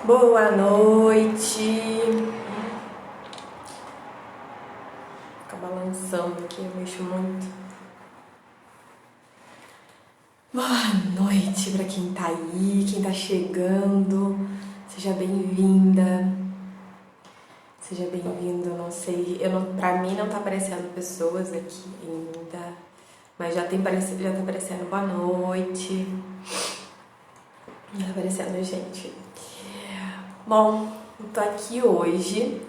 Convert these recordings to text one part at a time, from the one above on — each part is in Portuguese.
Boa noite. Fica balançando aqui, eu mexo muito. Boa noite pra quem tá aí, quem tá chegando. Seja bem-vinda. Seja bem-vindo. Eu não sei, pra mim não tá aparecendo pessoas aqui ainda, mas já tá aparecendo boa noite. Já tá aparecendo gente. Bom, eu tô aqui hoje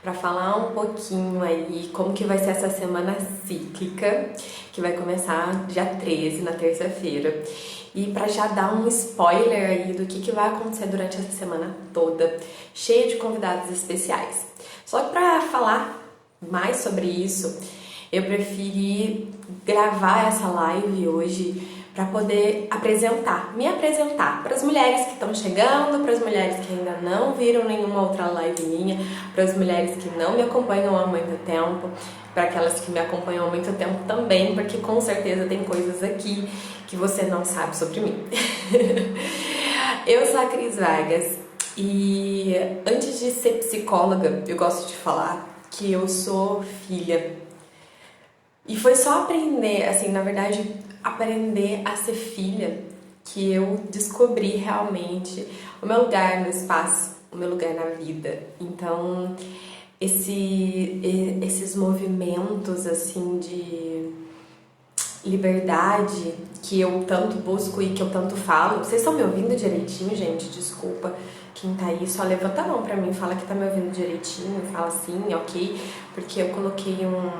para falar um pouquinho aí como que vai ser essa semana cíclica, que vai começar dia 13, na terça-feira. E para já dar um spoiler aí do que vai acontecer durante essa semana toda, cheia de convidados especiais. Só que para falar mais sobre isso, eu preferi gravar essa live hoje para poder me apresentar para as mulheres que estão chegando, para as mulheres que ainda não viram nenhuma outra live minha, para as mulheres que não me acompanham há muito tempo, para aquelas que me acompanham há muito tempo também, porque com certeza tem coisas aqui que você não sabe sobre mim. Eu sou a Cris Vargas e antes de ser psicóloga, eu gosto de falar que eu sou filha. E foi só aprender, assim, na verdade, aprender a ser filha que eu descobri realmente o meu lugar no espaço, o meu lugar na vida. Então, esses movimentos, assim, de liberdade que eu tanto busco e que eu tanto falo. Vocês estão me ouvindo direitinho, gente? Desculpa quem tá aí, só levanta a mão pra mim, fala que tá me ouvindo direitinho, fala assim, ok, porque eu coloquei um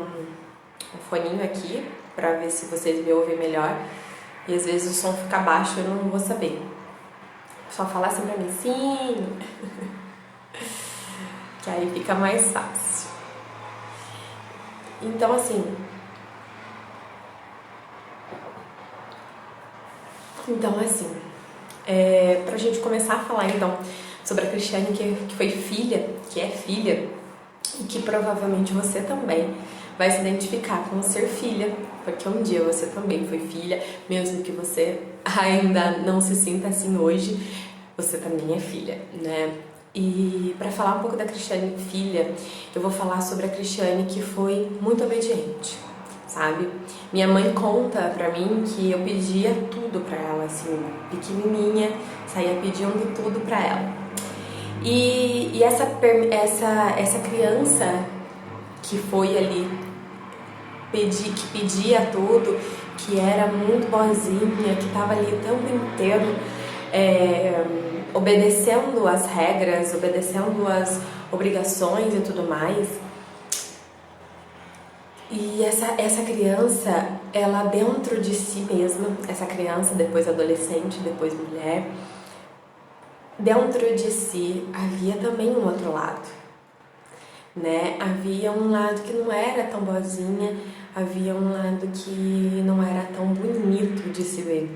foninho aqui pra ver se vocês me ouvem melhor e às vezes o som fica baixo, eu não vou saber. Só falar assim pra mim, sim, que aí fica mais fácil. Então assim, pra gente começar a falar então sobre a Cristiane que foi filha, que é filha, e que provavelmente você também vai se identificar com ser filha, porque um dia você também foi filha, mesmo que você ainda não se sinta assim hoje, você também é filha, né? E para falar um pouco da Cristiane filha, eu vou falar sobre a Cristiane que foi muito obediente, sabe? Minha mãe conta pra mim que eu pedia tudo pra ela, assim, pequenininha, saía pedindo tudo pra ela. E essa criança que foi ali, que pedia tudo, que era muito boazinha, que estava ali o tempo inteiro obedecendo as regras, obedecendo as obrigações e tudo mais. E essa criança, ela dentro de si mesma, essa criança, depois adolescente, depois mulher, dentro de si havia também um outro lado, né? Havia um lado que não era tão boazinha, havia um lado que não era tão bonito de se ver.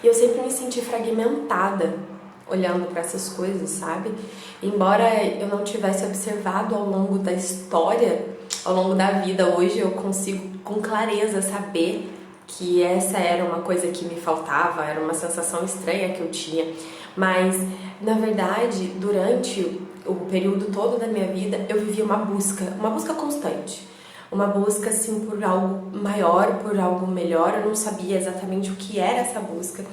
E eu sempre me senti fragmentada olhando para essas coisas, sabe? Embora eu não tivesse observado ao longo da história, ao longo da vida, hoje eu consigo com clareza saber que essa era uma coisa que me faltava, era uma sensação estranha que eu tinha. Mas, na verdade, durante o período todo da minha vida, eu vivia uma busca constante. Uma busca, assim, por algo maior, por algo melhor. Eu não sabia exatamente o que era essa busca.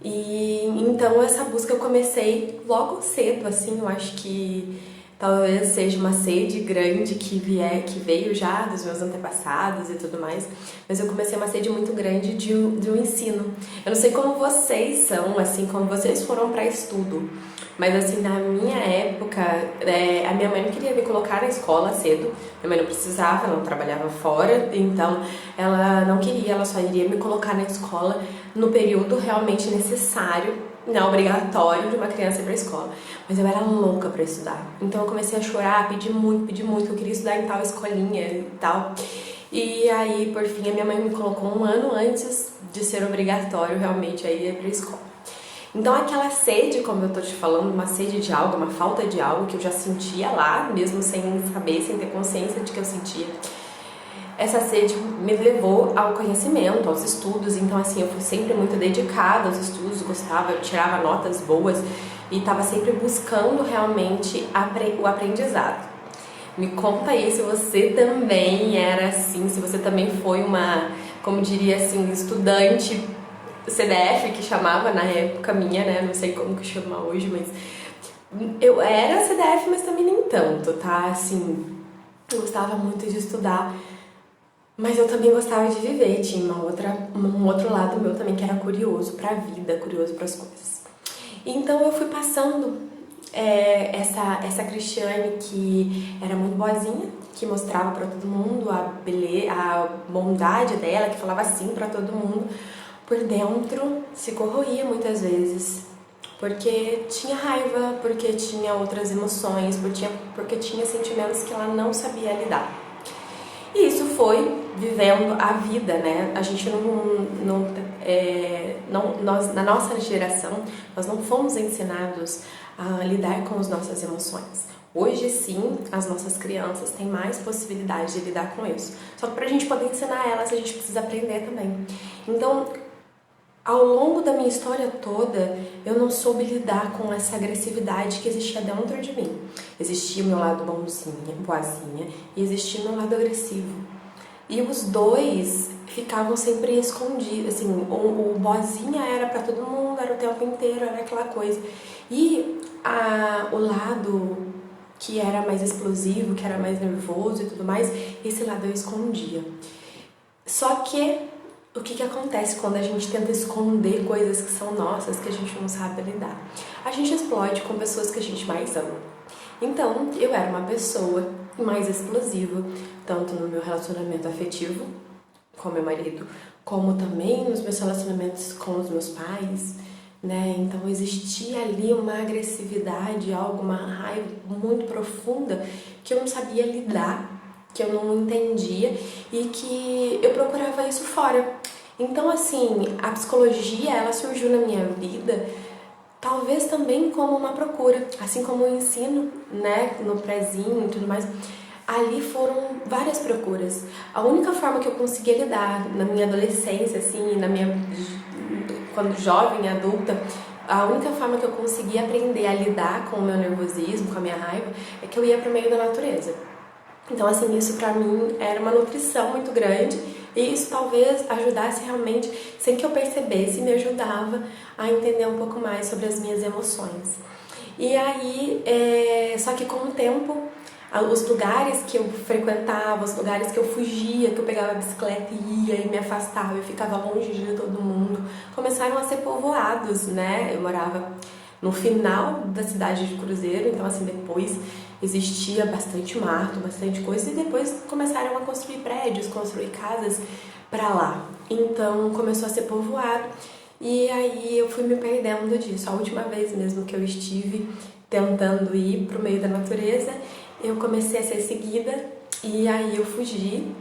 E então essa busca eu comecei logo cedo, assim, eu acho que talvez seja uma sede grande que veio já dos meus antepassados e tudo mais, mas eu comecei uma sede muito grande de um ensino. Eu não sei como vocês são, assim, como vocês foram para estudo, mas assim, na minha época, a minha mãe não queria me colocar na escola cedo, minha mãe não precisava, ela não trabalhava fora, então ela não queria, ela só iria me colocar na escola no período realmente necessário, não obrigatório de uma criança ir pra escola. Mas eu era louca pra estudar. Então eu comecei a chorar, pedir muito, que eu queria estudar em tal escolinha e tal. E aí, por fim, a minha mãe me colocou um ano antes de ser obrigatório realmente a ir pra escola. Então aquela sede, como eu tô te falando, uma sede de algo, uma falta de algo que eu já sentia lá, mesmo sem saber, sem ter consciência de que eu sentia, essa sede me levou ao conhecimento, aos estudos. Então assim, eu fui sempre muito dedicada aos estudos, gostava, eu tirava notas boas e estava sempre buscando realmente o aprendizado. Me conta aí se você também era assim, se você também foi uma, como diria assim, estudante CDF, que chamava na época minha, né? Não sei como que chama hoje, mas eu era CDF, mas também nem tanto, tá? Assim, eu gostava muito de estudar, mas eu também gostava de viver. Tinha um outro lado meu também que era curioso pra vida, curioso pras coisas. Então eu fui passando essa Cristiane que era muito boazinha, que mostrava pra todo mundo a beleza, a bondade dela, que falava sim pra todo mundo, por dentro se corroía muitas vezes, porque tinha raiva, porque tinha outras emoções, porque tinha sentimentos que ela não sabia lidar. E isso foi vivendo a vida, né? A gente nós, na nossa geração, nós não fomos ensinados a lidar com as nossas emoções. Hoje sim, as nossas crianças têm mais possibilidade de lidar com isso. Só que para a gente poder ensinar elas, a gente precisa aprender também. Então, ao longo da minha história toda, eu não soube lidar com essa agressividade que existia dentro de mim. Existia o meu lado bonzinha, boazinha, e existia o meu lado agressivo. E os dois ficavam sempre escondidos, assim, o boazinha era pra todo mundo, era o tempo inteiro, era aquela coisa. E o lado que era mais explosivo, que era mais nervoso e tudo mais, esse lado eu escondia. Só que o que acontece quando a gente tenta esconder coisas que são nossas, que a gente não sabe lidar? A gente explode com pessoas que a gente mais ama. Então, eu era uma pessoa mais explosiva, tanto no meu relacionamento afetivo com meu marido, como também nos meus relacionamentos com os meus pais, né? Então existia ali uma agressividade, uma raiva muito profunda que eu não sabia lidar, que eu não entendia e que eu procurava isso fora. Então, assim, a psicologia, ela surgiu na minha vida talvez também como uma procura, assim como o ensino, né, no prézinho e tudo mais. Ali foram várias procuras. A única forma que eu conseguia lidar na minha adolescência, assim, quando jovem, adulta, a única forma que eu conseguia aprender a lidar com o meu nervosismo, com a minha raiva, é que eu ia para o meio da natureza. Então, assim, isso pra mim era uma nutrição muito grande e isso talvez ajudasse realmente, sem que eu percebesse, me ajudava a entender um pouco mais sobre as minhas emoções. E aí, só que com o tempo, os lugares que eu frequentava, os lugares que eu fugia, que eu pegava a bicicleta e ia e me afastava e ficava longe de todo mundo, começaram a ser povoados, né? Eu morava no final da cidade de Cruzeiro, então assim, depois existia bastante mato, bastante coisa, e depois começaram a construir prédios, construir casas pra lá. Então começou a ser povoado, e aí eu fui me perdendo disso. A última vez mesmo que eu estive tentando ir pro meio da natureza, eu comecei a ser seguida, e aí eu fugi,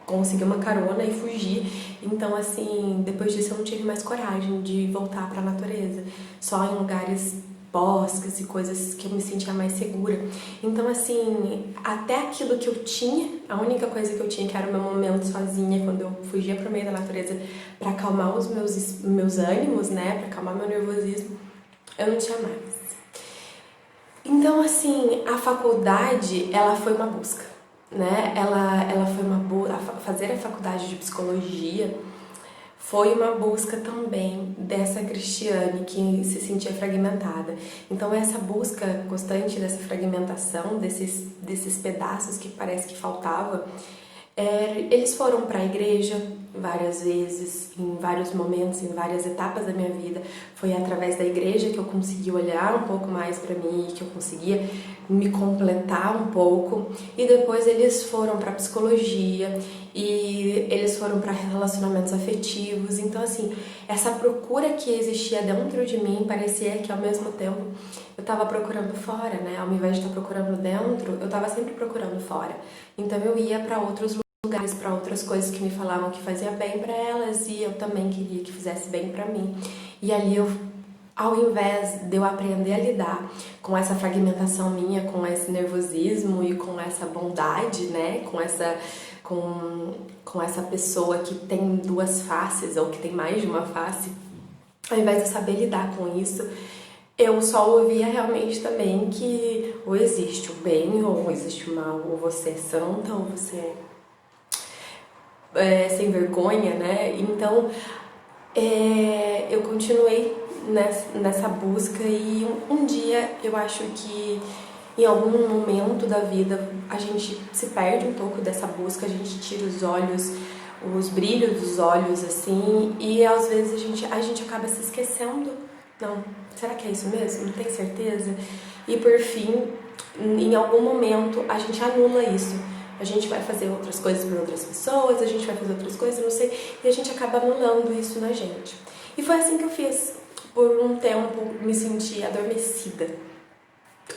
consegui uma carona e fugi. Então, assim, depois disso eu não tive mais coragem de voltar pra natureza. Só em lugares bosques e coisas que eu me sentia mais segura. Então, assim, até aquilo que eu tinha, a única coisa que eu tinha, que era o meu momento sozinha, quando eu fugia pro meio da natureza pra acalmar os meus ânimos, né, pra acalmar meu nervosismo, eu não tinha mais. Então, assim, a faculdade, ela foi uma busca, né? Ela foi uma fazer a faculdade de psicologia foi uma busca também dessa Cristiane que se sentia fragmentada. Então essa busca constante dessa fragmentação, desses pedaços que parece que faltava, eles foram para a igreja várias vezes, em vários momentos, em várias etapas da minha vida. Foi através da igreja que eu consegui olhar um pouco mais para mim, que eu conseguia me completar um pouco. E depois eles foram para psicologia e eles foram para relacionamentos afetivos. Então, assim, essa procura que existia dentro de mim parecia que ao mesmo tempo eu estava procurando fora, né? Ao invés de estar procurando dentro, eu estava sempre procurando fora. Então eu ia para outros lugares, para outras coisas que me falavam que fazia bem para elas e eu também queria que fizesse bem para mim. E ali eu, ao invés de eu aprender a lidar com essa fragmentação minha, com esse nervosismo e com essa bondade, né, com essa pessoa que tem duas faces ou que tem mais de uma face, ao invés de eu saber lidar com isso, eu só ouvia realmente também que ou existe o bem ou existe o mal, ou você é santa ou você é sem vergonha, né? Então eu continuei nessa busca e um dia eu acho que em algum momento da vida a gente se perde um pouco dessa busca, a gente tira os olhos, os brilhos dos olhos assim, e às vezes a gente acaba se esquecendo. Não, será que é isso mesmo? Não tenho certeza. E por fim, em algum momento a gente anula isso. A gente vai fazer outras coisas por outras pessoas, a gente vai fazer outras coisas, não sei, e a gente acaba anulando isso na gente. E foi assim que eu fiz. Por um tempo me senti adormecida.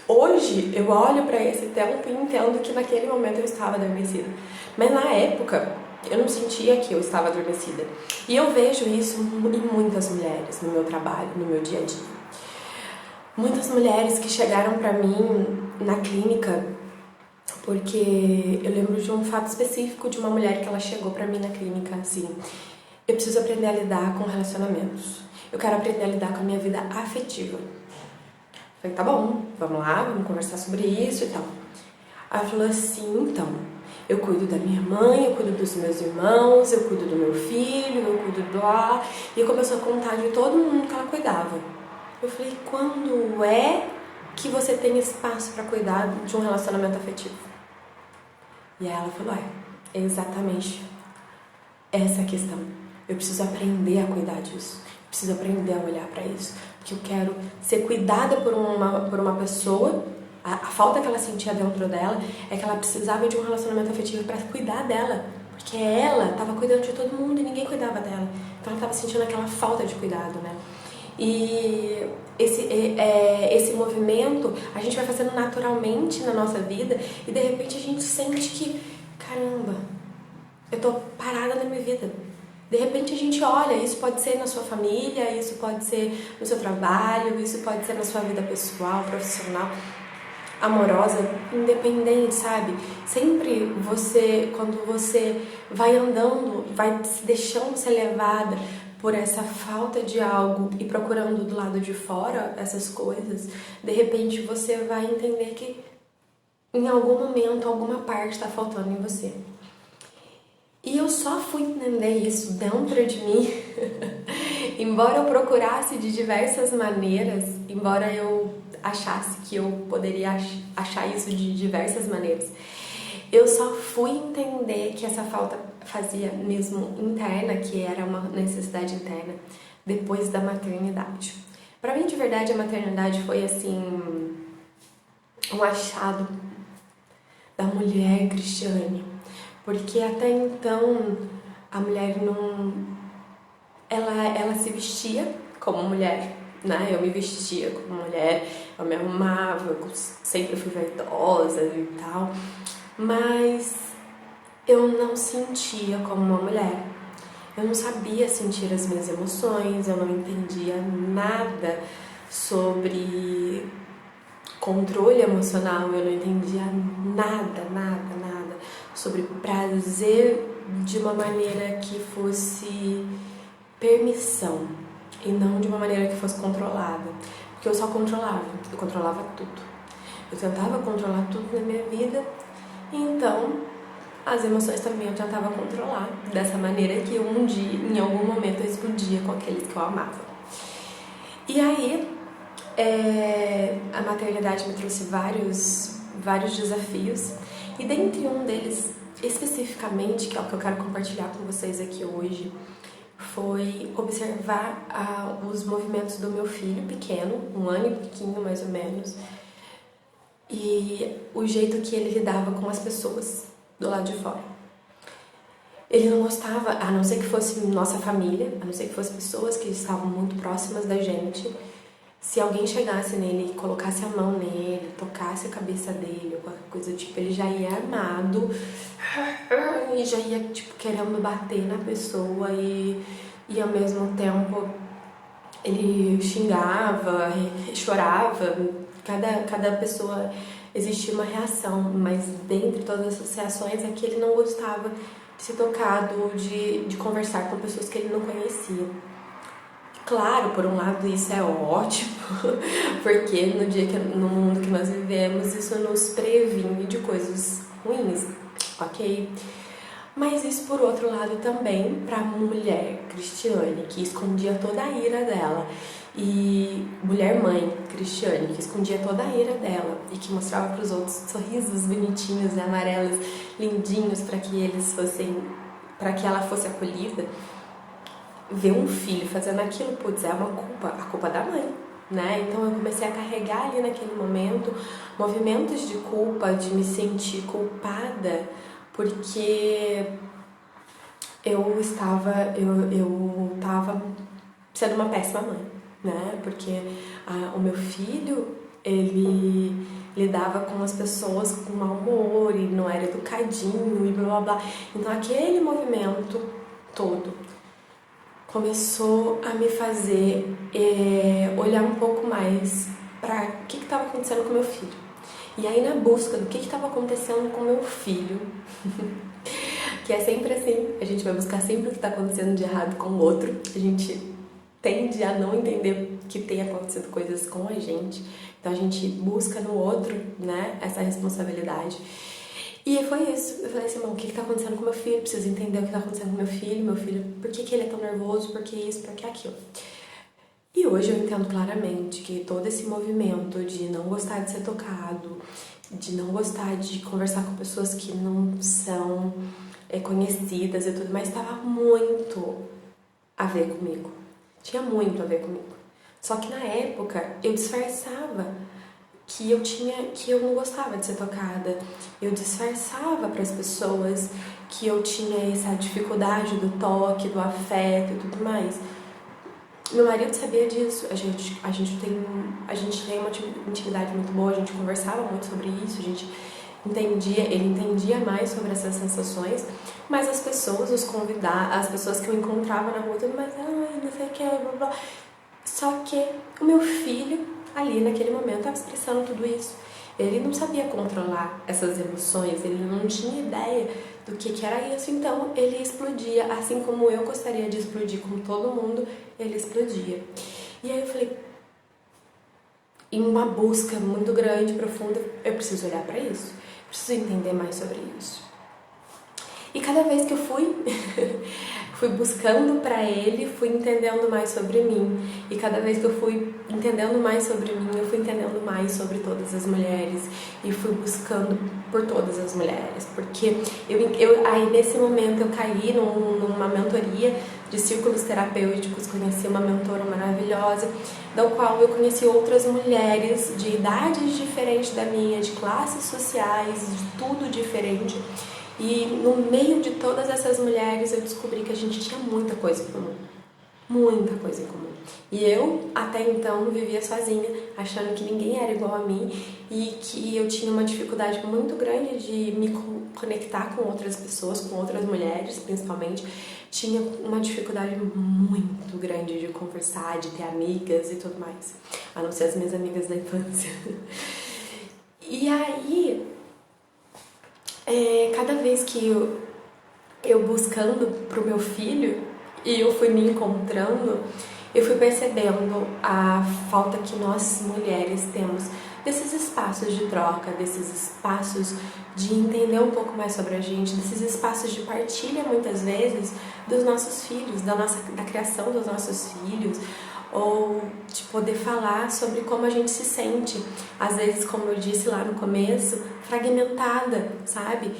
Hoje eu olho para esse tempo e entendo que naquele momento eu estava adormecida. Mas na época eu não sentia que eu estava adormecida. E eu vejo isso em muitas mulheres no meu trabalho, no meu dia a dia. Muitas mulheres que chegaram para mim na clínica, porque eu lembro de um fato específico de uma mulher que ela chegou para mim na clínica assim: eu preciso aprender a lidar com relacionamentos. Eu quero aprender a lidar com a minha vida afetiva. Falei, tá bom, vamos lá, vamos conversar sobre isso e tal. Aí ela falou assim, então, eu cuido da minha mãe, eu cuido dos meus irmãos, eu cuido do meu filho, eu cuido do lá. E começou a contar de todo mundo que ela cuidava. Eu falei, quando é que você tem espaço para cuidar de um relacionamento afetivo? E aí ela falou, é exatamente essa a questão. Eu preciso aprender a cuidar disso. Eu preciso aprender a olhar para isso. Porque eu quero ser cuidada por uma pessoa. A falta que ela sentia dentro dela é que ela precisava de um relacionamento afetivo para cuidar dela. Porque ela estava cuidando de todo mundo e ninguém cuidava dela. Então ela estava sentindo aquela falta de cuidado, né? E esse movimento a gente vai fazendo naturalmente na nossa vida e de repente a gente sente que, caramba, eu tô parada na minha vida. De repente a gente olha, isso pode ser na sua família, isso pode ser no seu trabalho, isso pode ser na sua vida pessoal, profissional, amorosa, independente, sabe? Sempre quando você vai andando, vai se deixando ser levada por essa falta de algo e procurando do lado de fora essas coisas, de repente você vai entender que em algum momento, alguma parte está faltando em você. E eu só fui entender isso dentro de mim, embora eu procurasse de diversas maneiras, embora eu achasse que eu poderia achar isso de diversas maneiras, eu só fui entender que essa falta fazia mesmo interna, que era uma necessidade interna, depois da maternidade. Pra mim, de verdade, a maternidade foi assim, um achado da mulher Cristiane. Porque até então a mulher não... Ela se vestia como mulher, né? Eu me vestia como mulher, eu me arrumava, eu sempre fui vaidosa e tal. Mas eu não sentia como uma mulher. Eu não sabia sentir as minhas emoções, eu não entendia nada sobre controle emocional, eu não entendia nada sobre prazer de uma maneira que fosse permissão e não de uma maneira que fosse controlada, porque eu controlava tudo, eu tentava controlar tudo na minha vida, então as emoções também eu tentava controlar dessa maneira que um dia, em algum momento, eu explodia com aqueles que eu amava. E aí a maternidade me trouxe vários desafios. E dentre um deles, especificamente, que é o que eu quero compartilhar com vocês aqui hoje, foi observar os movimentos do meu filho pequeno, 1 ano e pouquinho mais ou menos, e o jeito que ele lidava com as pessoas do lado de fora. Ele não gostava, a não ser que fosse nossa família, a não ser que fossem pessoas que estavam muito próximas da gente. Se alguém chegasse nele e colocasse a mão nele, tocasse a cabeça dele, ou qualquer coisa do tipo, ele já ia armado e já ia tipo querendo bater na pessoa e ao mesmo tempo ele xingava, chorava. Cada pessoa existia uma reação, mas dentre todas essas reações é que ele não gostava de ser tocado, de conversar com pessoas que ele não conhecia. Claro, por um lado isso é ótimo, porque no mundo que nós vivemos isso nos previne de coisas ruins, ok? Mas isso por outro lado também para a mulher Cristiane, que escondia toda a ira dela, e mulher mãe Cristiane, que escondia toda a ira dela e que mostrava para os outros sorrisos bonitinhos e amarelos, lindinhos para que ela fosse acolhida. Ver um filho fazendo aquilo, putz, é uma culpa, a culpa da mãe, né? Então eu comecei a carregar ali naquele momento movimentos de culpa, de me sentir culpada, porque eu estava sendo uma péssima mãe, né? Porque o meu filho, ele lidava com as pessoas com mau humor e não era educadinho e blá blá blá. Então aquele movimento todo começou a me fazer olhar um pouco mais para o que estava acontecendo com meu filho. E aí, na busca do que estava acontecendo com meu filho, que é sempre assim, a gente vai buscar sempre o que está acontecendo de errado com o outro, a gente tende a não entender que tem acontecido coisas com a gente, então a gente busca no outro, né, essa responsabilidade. E foi isso, eu falei assim, o que está acontecendo com meu filho? Preciso entender o que está acontecendo com meu filho, por que ele é tão nervoso, por que isso, por que aquilo. E hoje eu entendo claramente que todo esse movimento de não gostar de ser tocado, de não gostar de conversar com pessoas que não são conhecidas e tudo mais, estava muito a ver comigo. Tinha muito a ver comigo. Só que na época eu disfarçava que eu não gostava de ser tocada. Eu disfarçava para as pessoas que eu tinha essa dificuldade do toque, do afeto e tudo mais. Meu marido sabia disso. A gente tem uma intimidade muito boa, a gente conversava muito sobre isso, ele entendia mais sobre essas sensações, mas as pessoas, as pessoas que eu encontrava na rua, tudo mais, não sei o que, blá blá. Só que o meu filho, ali naquele momento, estava expressando tudo isso. Ele não sabia controlar essas emoções, ele não tinha ideia do que era isso, então ele explodia, assim como eu gostaria de explodir com todo mundo, ele explodia. E aí eu falei, em uma busca muito grande, profunda, eu preciso olhar para isso, preciso entender mais sobre isso. E cada vez que eu fui buscando para ele, fui entendendo mais sobre mim. E cada vez que eu fui entendendo mais sobre mim, eu fui entendendo mais sobre todas as mulheres. E fui buscando por todas as mulheres. Porque aí nesse momento eu caí numa mentoria de círculos terapêuticos, conheci uma mentora maravilhosa, da qual eu conheci outras mulheres de idades diferentes da minha, de classes sociais, de tudo diferente. E no meio de todas essas mulheres eu descobri que a gente tinha muita coisa em comum. Muita coisa em comum. E eu, até então, vivia sozinha, achando que ninguém era igual a mim e que eu tinha uma dificuldade muito grande de me conectar com outras pessoas, com outras mulheres, principalmente. Tinha uma dificuldade muito grande de conversar, de ter amigas e tudo mais. A não ser as minhas amigas da infância. E aí, cada vez que eu buscando pro meu filho e eu fui me encontrando, eu fui percebendo a falta que nós mulheres temos desses espaços de troca, desses espaços de entender um pouco mais sobre a gente, desses espaços de partilha muitas vezes dos nossos filhos, da criação dos nossos filhos, ou de poder falar sobre como a gente se sente, às vezes, como eu disse lá no começo, fragmentada, sabe?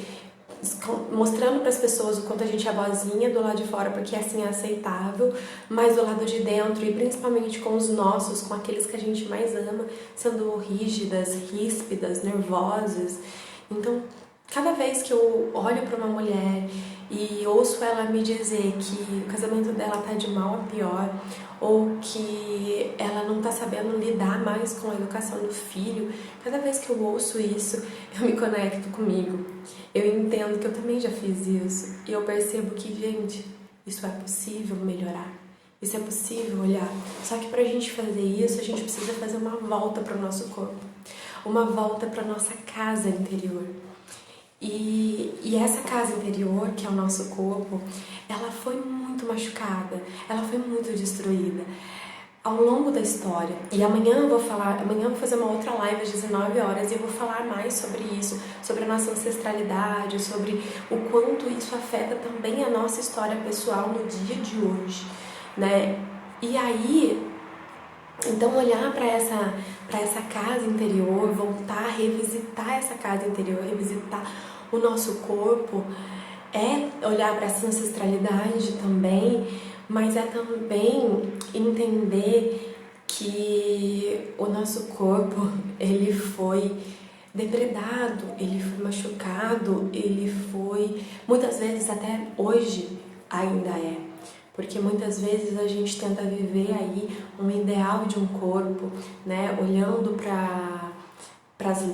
Mostrando para as pessoas o quanto a gente é boazinha do lado de fora, porque assim é aceitável, mas do lado de dentro, e principalmente com os nossos, com aqueles que a gente mais ama, sendo rígidas, ríspidas, nervosas. Então, cada vez que eu olho para uma mulher e ouço ela me dizer que o casamento dela tá de mal a pior, ou que ela não tá sabendo lidar mais com a educação do filho, cada vez que eu ouço isso, eu me conecto comigo. Eu entendo que eu também já fiz isso. E eu percebo que, gente, isso é possível melhorar. Isso é possível olhar. Só que pra gente fazer isso, a gente precisa fazer uma volta pro nosso corpo. Uma volta pra nossa casa interior. E essa casa interior, que é o nosso corpo, ela foi muito machucada, ela foi muito destruída ao longo da história. E amanhã eu vou fazer uma outra live às 19 horas e eu vou falar mais sobre isso, sobre a nossa ancestralidade, sobre o quanto isso afeta também a nossa história pessoal no dia de hoje, né? E aí, então olhar para essa casa interior, voltar a revisitar essa casa interior, revisitar o nosso corpo, é olhar para essa ancestralidade também, mas é também entender que o nosso corpo, ele foi depredado, ele foi machucado, ele foi, muitas vezes até hoje ainda é, porque muitas vezes a gente tenta viver aí um ideal de um corpo, né, olhando para as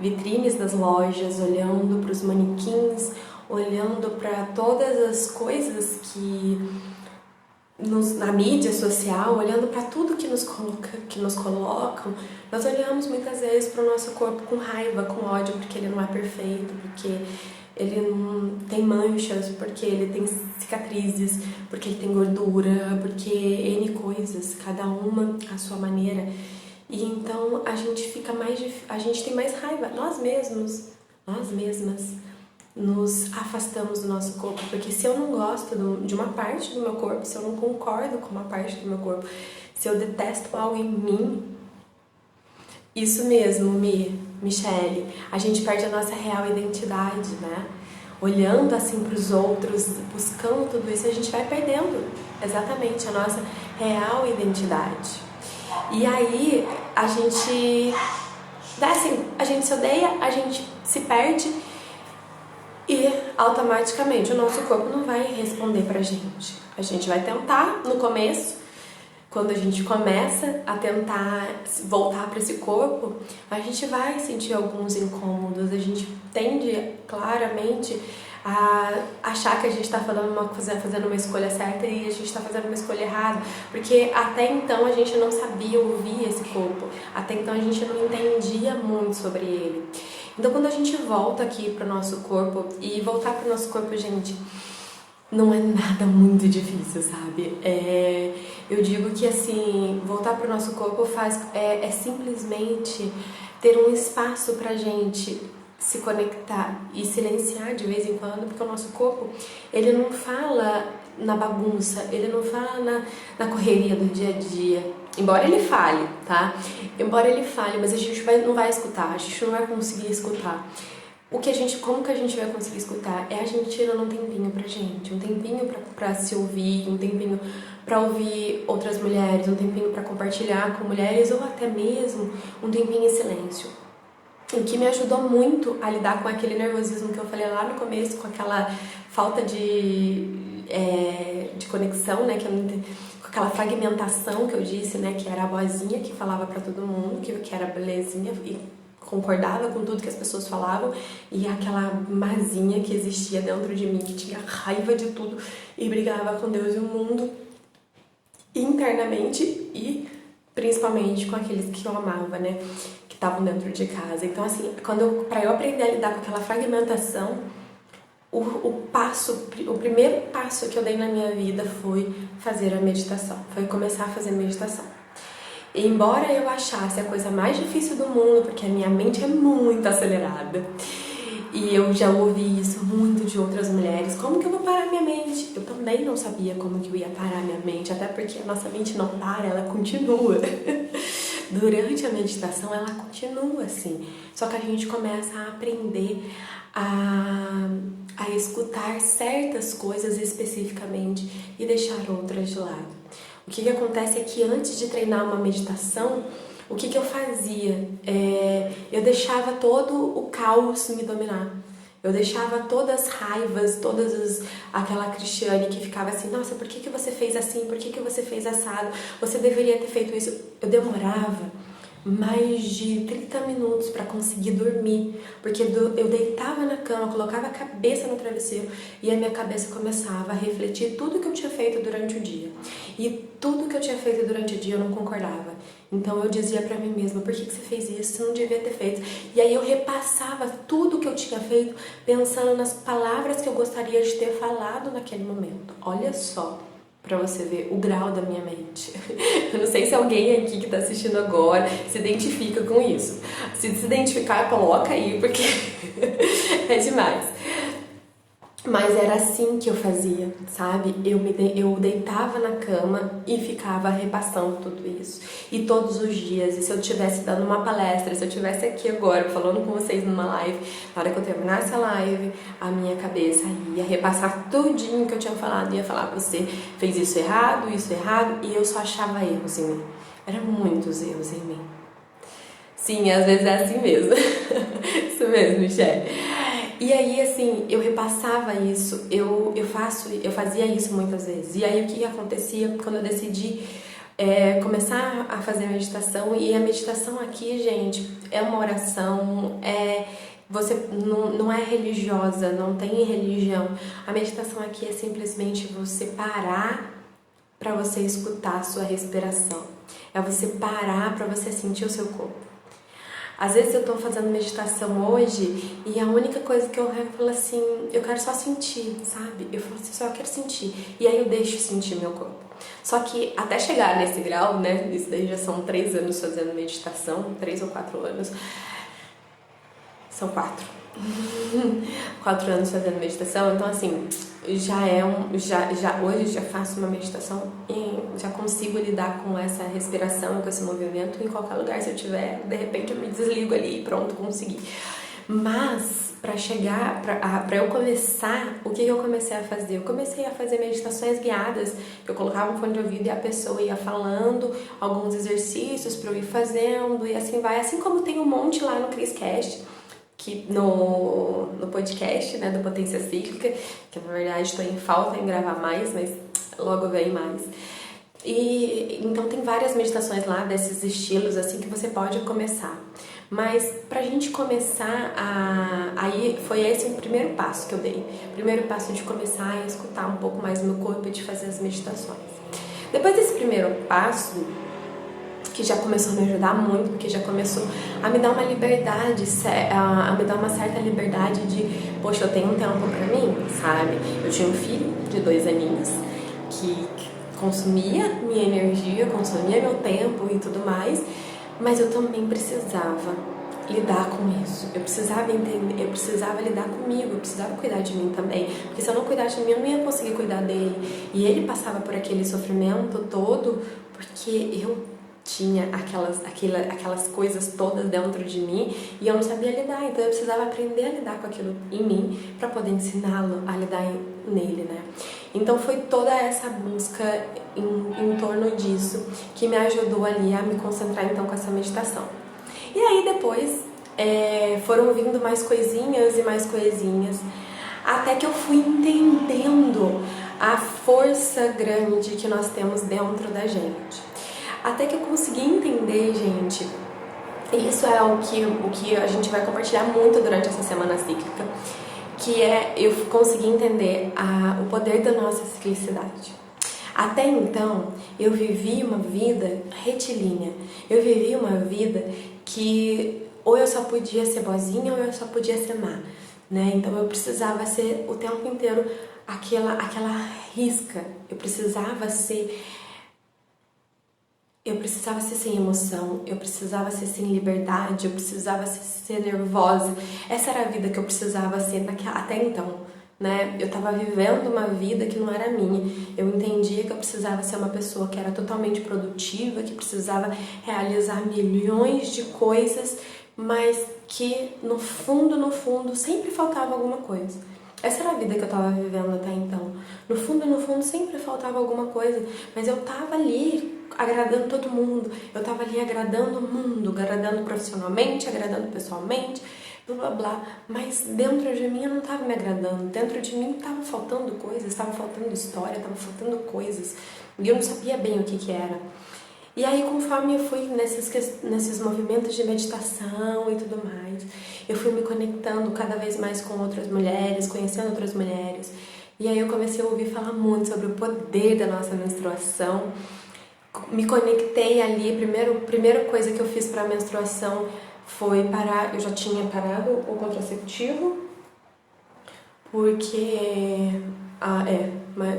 vitrines das lojas, olhando para os manequins, olhando para todas as coisas que na mídia social, olhando para tudo que nos colocam, nós olhamos muitas vezes para o nosso corpo com raiva, com ódio, porque ele não é perfeito, porque ele não tem manchas, porque ele tem cicatrizes, porque ele tem gordura, porque N coisas, cada uma à sua maneira. E então a gente tem mais raiva, nós mesmas nos afastamos do nosso corpo, porque se eu não gosto de uma parte do meu corpo, se eu não concordo com uma parte do meu corpo, se eu detesto algo em mim, isso mesmo, Michele, a gente perde a nossa real identidade, né? Olhando assim para os outros, buscando tudo isso, a gente vai perdendo exatamente a nossa real identidade. E aí a gente se odeia, a gente se perde e automaticamente o nosso corpo não vai responder pra gente. A gente vai tentar no começo, quando a gente começa a tentar voltar para esse corpo, a gente vai sentir alguns incômodos, a gente tende claramente a achar que a gente está fazendo uma escolha certa e a gente está fazendo uma escolha errada, porque até então a gente não sabia ouvir esse corpo, até então a gente não entendia muito sobre ele. Então quando a gente volta aqui para o nosso corpo, e voltar para o nosso corpo, gente, não é nada muito difícil, sabe? Eu digo que assim, voltar para o nosso corpo é simplesmente ter um espaço pra gente se conectar e silenciar de vez em quando, porque o nosso corpo, ele não fala na bagunça, ele não fala na correria do dia a dia, embora ele fale, tá? Embora ele fale, mas a gente não vai escutar, a gente não vai conseguir escutar. Como que a gente vai conseguir escutar? É a gente tirando um tempinho pra gente, um tempinho pra se ouvir, um tempinho pra ouvir outras mulheres, um tempinho pra compartilhar com mulheres, ou até mesmo um tempinho em silêncio. O que me ajudou muito a lidar com aquele nervosismo que eu falei lá no começo, com aquela falta de conexão, né, com aquela fragmentação que eu disse, né, que era a boazinha que falava pra todo mundo, que era belezinha e concordava com tudo que as pessoas falavam, e aquela mazinha que existia dentro de mim, que tinha raiva de tudo e brigava com Deus e o mundo internamente e principalmente com aqueles que eu amava, né, que estavam dentro de casa. Então assim, para eu aprender a lidar com aquela fragmentação, o primeiro passo que eu dei na minha vida foi fazer a meditação, foi começar a fazer meditação. E embora eu achasse a coisa mais difícil do mundo, porque a minha mente é muito acelerada, e eu já ouvi isso muito de outras mulheres, como que eu vou parar minha mente? Eu também não sabia como que eu ia parar minha mente, até porque a nossa mente não para, ela continua. Durante a meditação ela continua assim, só que a gente começa a aprender a escutar certas coisas especificamente e deixar outras de lado. O que acontece é que antes de treinar uma meditação, o que eu fazia? Eu deixava todo o caos me dominar. Eu deixava todas as raivas, aquela Cristiane que ficava assim, nossa, por que você fez assim? Por que você fez assado? Você deveria ter feito isso. Eu demorava mais de 30 minutos para conseguir dormir, porque eu deitava na cama, colocava a cabeça no travesseiro e a minha cabeça começava a refletir tudo que eu tinha feito durante o dia. E tudo que eu tinha feito durante o dia eu não concordava. Então eu dizia pra mim mesma, por que você fez isso? Você não devia ter feito. E aí eu repassava tudo que eu tinha feito, pensando nas palavras que eu gostaria de ter falado naquele momento. Olha só, pra você ver o grau da minha mente. Eu não sei se alguém aqui que tá assistindo agora se identifica com isso. Se identificar, coloca aí, porque é demais. Mas era assim que eu fazia, sabe? Eu deitava na cama e ficava repassando tudo isso. E todos os dias, e se eu estivesse dando uma palestra, se eu estivesse aqui agora falando com vocês numa live, na hora que eu terminasse a live, a minha cabeça ia repassar tudinho que eu tinha falado, ia falar, você fez isso errado, e eu só achava erros em mim. Eram muitos erros em mim. Sim, às vezes é assim mesmo. Isso mesmo, Michelle. E aí, assim, eu repassava isso, eu fazia isso muitas vezes. E aí, o que acontecia quando eu decidi começar a fazer a meditação? E a meditação aqui, gente, é uma oração, você não é religiosa, não tem religião. A meditação aqui é simplesmente você parar para você escutar a sua respiração. É você parar para você sentir o seu corpo. Às vezes eu tô fazendo meditação hoje e a única coisa que eu falo assim, eu quero só sentir, sabe? Eu falo assim, só eu quero sentir. E aí eu deixo sentir meu corpo. Só que até chegar nesse grau, né? Isso daí já são 3 anos fazendo meditação, 3 ou 4 anos. São 4. 4 anos fazendo meditação, então assim, hoje já faço uma meditação e já consigo lidar com essa respiração, com esse movimento em qualquer lugar. Se eu tiver, de repente eu me desligo ali e pronto, consegui. Mas para eu começar, o que eu comecei a fazer? Eu comecei a fazer meditações guiadas. Eu colocava um fone de ouvido e a pessoa ia falando alguns exercícios para eu ir fazendo e assim vai. Assim como tem um monte lá no ChrisCast, que no podcast, né, do Potência Cíclica, que na verdade estou em falta em gravar mais, mas logo vem mais. E então tem várias meditações lá desses estilos assim que você pode começar. Mas pra gente começar aí foi esse o primeiro passo que eu dei. O primeiro passo de começar a escutar um pouco mais o meu corpo e de fazer as meditações. Depois desse primeiro passo, que já começou a me ajudar muito, porque já começou a me dar uma liberdade, a me dar uma certa liberdade de, poxa, eu tenho um tempo pra mim, sabe? Eu tinha um filho de 2 aninhos que consumia minha energia, consumia meu tempo e tudo mais, mas eu também precisava lidar com isso, eu precisava entender, eu precisava lidar comigo, eu precisava cuidar de mim também, porque se eu não cuidasse de mim, eu não ia conseguir cuidar dele, e ele passava por aquele sofrimento todo, porque eu tinha aquelas coisas todas dentro de mim e eu não sabia lidar, então eu precisava aprender a lidar com aquilo em mim para poder ensiná-lo a lidar nele, né? Então foi toda essa busca em torno disso que me ajudou ali a me concentrar então com essa meditação. E aí depois foram vindo mais coisinhas e mais coisinhas, até que eu fui entendendo a força grande que nós temos dentro da gente. Até que eu consegui entender, gente, e isso é o que a gente vai compartilhar muito durante essa semana cíclica, que eu consegui entender o poder da nossa ciclicidade. Até então, eu vivi uma vida retilínea, eu vivi uma vida que ou eu só podia ser boazinha ou eu só podia ser má, né? Então eu precisava ser o tempo inteiro aquela risca, eu precisava ser sem emoção, eu precisava ser sem liberdade, eu precisava ser nervosa. Essa era a vida que eu precisava ser até então, né? Eu tava vivendo uma vida que não era minha. Eu entendia que eu precisava ser uma pessoa que era totalmente produtiva, que precisava realizar milhões de coisas, mas que no fundo, sempre faltava alguma coisa. Essa era a vida que eu tava vivendo até então. No fundo, sempre faltava alguma coisa, mas eu tava ali agradando todo mundo, eu tava ali agradando o mundo, agradando profissionalmente, agradando pessoalmente, blá blá blá, mas dentro de mim eu não tava me agradando, dentro de mim tava faltando coisas, tava faltando história, tava faltando coisas, e eu não sabia bem o que era. E aí, conforme eu fui nesses movimentos de meditação e tudo mais, eu fui me conectando cada vez mais com outras mulheres, conhecendo outras mulheres. E aí eu comecei a ouvir falar muito sobre o poder da nossa menstruação. Me conectei ali, primeira coisa que eu fiz para a menstruação foi parar, eu já tinha parado o contraceptivo, porque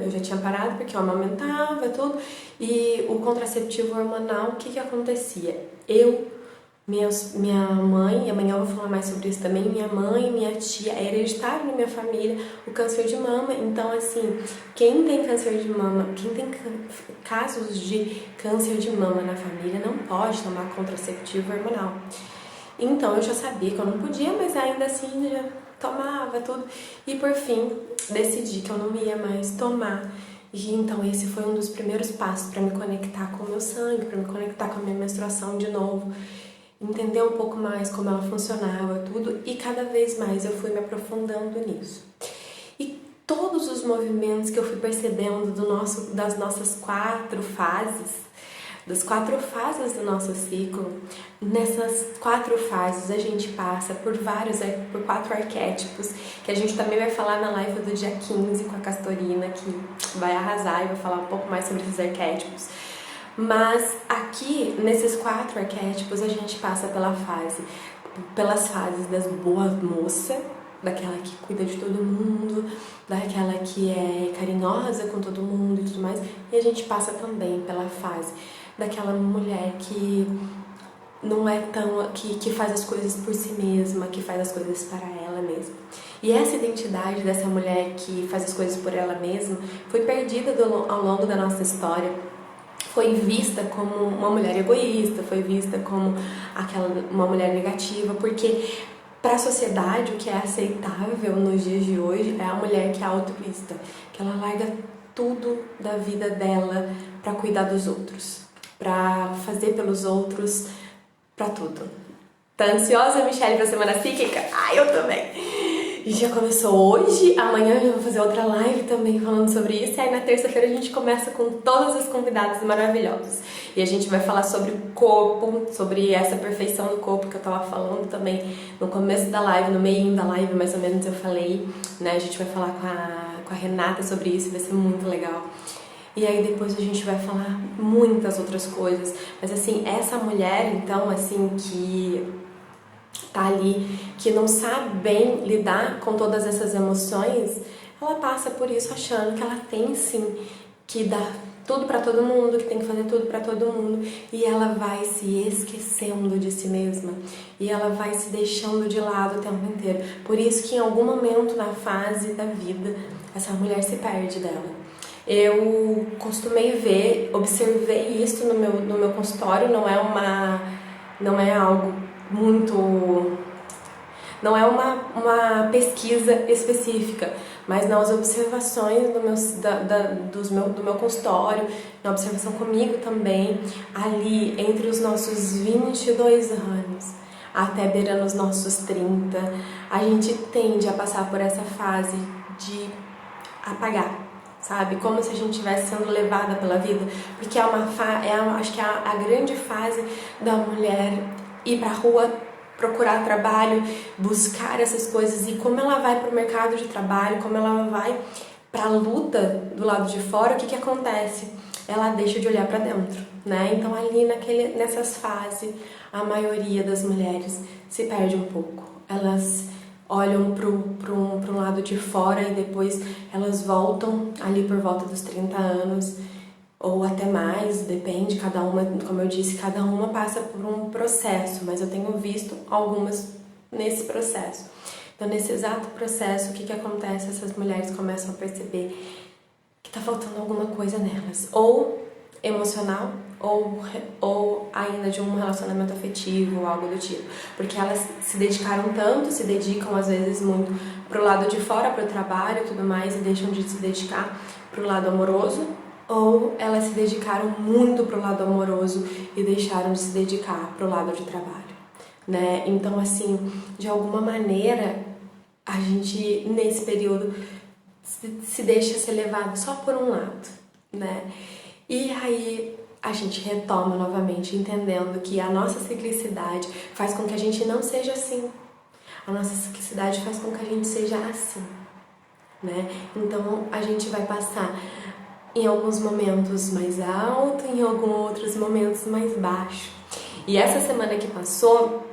eu já tinha parado porque eu amamentava tudo, e o contraceptivo hormonal, o que acontecia? Minha mãe, e amanhã eu vou falar mais sobre isso também, minha mãe, minha tia, é hereditário na minha família o câncer de mama. Então, assim, quem tem câncer de mama, quem tem casos de câncer de mama na família não pode tomar contraceptivo hormonal. Então, eu já sabia que eu não podia, mas ainda assim já tomava tudo. E por fim, decidi que eu não ia mais tomar. E então esse foi um dos primeiros passos para me conectar com o meu sangue, para me conectar com a minha menstruação de novo, entender um pouco mais como ela funcionava, tudo, e cada vez mais eu fui me aprofundando nisso. E todos os movimentos que eu fui percebendo das nossas 4 fases, das 4 fases do nosso ciclo, nessas 4 fases a gente passa por 4 arquétipos, que a gente também vai falar na live do dia 15 com a Castorina, que vai arrasar e vai falar um pouco mais sobre esses arquétipos. Mas aqui, nesses 4 arquétipos, a gente passa pelas fases das boas moças, daquela que cuida de todo mundo, daquela que é carinhosa com todo mundo e tudo mais, e a gente passa também pela fase daquela mulher que não é tão, que faz as coisas por si mesma, que faz as coisas para ela mesma. E essa identidade dessa mulher que faz as coisas por ela mesma foi perdida ao longo da nossa história. Foi vista como uma mulher egoísta, foi vista como uma mulher negativa, porque para a sociedade o que é aceitável nos dias de hoje é a mulher que é altruísta, que ela larga tudo da vida dela para cuidar dos outros, para fazer pelos outros, para tudo. Tá ansiosa, Michelle, pra semana cíclica? Ah, eu também! E já começou hoje, amanhã eu vou fazer outra live também falando sobre isso, e aí na terça-feira a gente começa com todas as convidadas maravilhosas. E a gente vai falar sobre o corpo, sobre essa perfeição do corpo que eu tava falando também no começo da live, no meio da live mais ou menos eu falei, né? A gente vai falar com a Renata sobre isso, vai ser muito legal. E aí depois a gente vai falar muitas outras coisas. Mas assim, essa mulher então, assim, que tá ali, que não sabe bem lidar com todas essas emoções, ela passa por isso achando que ela tem sim que dar tudo pra todo mundo, que tem que fazer tudo pra todo mundo, e ela vai se esquecendo de si mesma, e ela vai se deixando de lado o tempo inteiro. Por isso que em algum momento na fase da vida, essa mulher se perde dela. Eu costumei observei isso no meu consultório, não é algo muito, não é uma pesquisa específica, mas nas observações do meu consultório, na observação comigo também, ali entre os nossos 22 anos até beirando os nossos 30, a gente tende a passar por essa fase de apagar, sabe? Como se a gente estivesse sendo levada pela vida, porque acho que é a grande fase da mulher ir pra rua, procurar trabalho, buscar essas coisas, e como ela vai pro mercado de trabalho, como ela vai pra luta do lado de fora, o que acontece? Ela deixa de olhar pra dentro, né? Então ali nessas fases, a maioria das mulheres se perde um pouco. Elas olham para um lado de fora e depois elas voltam ali por volta dos 30 anos, ou até mais, depende, cada uma, como eu disse, cada uma passa por um processo, mas eu tenho visto algumas nesse processo. Então, nesse exato processo, o que acontece? Essas mulheres começam a perceber que tá faltando alguma coisa nelas, ou emocional, ou ainda de um relacionamento afetivo ou algo do tipo, porque elas se dedicaram tanto, se dedicam às vezes muito pro lado de fora, pro trabalho e tudo mais, e deixam de se dedicar pro lado amoroso, ou elas se dedicaram muito pro lado amoroso e deixaram de se dedicar pro lado de trabalho, né? Então, assim, de alguma maneira, a gente, nesse período, se deixa ser levado só por um lado, né? E aí a gente retoma novamente, entendendo que a nossa ciclicidade faz com que a gente não seja assim. A nossa ciclicidade faz com que a gente seja assim, né? Então a gente vai passar em alguns momentos mais alto, em alguns outros momentos mais baixo. E essa semana que passou,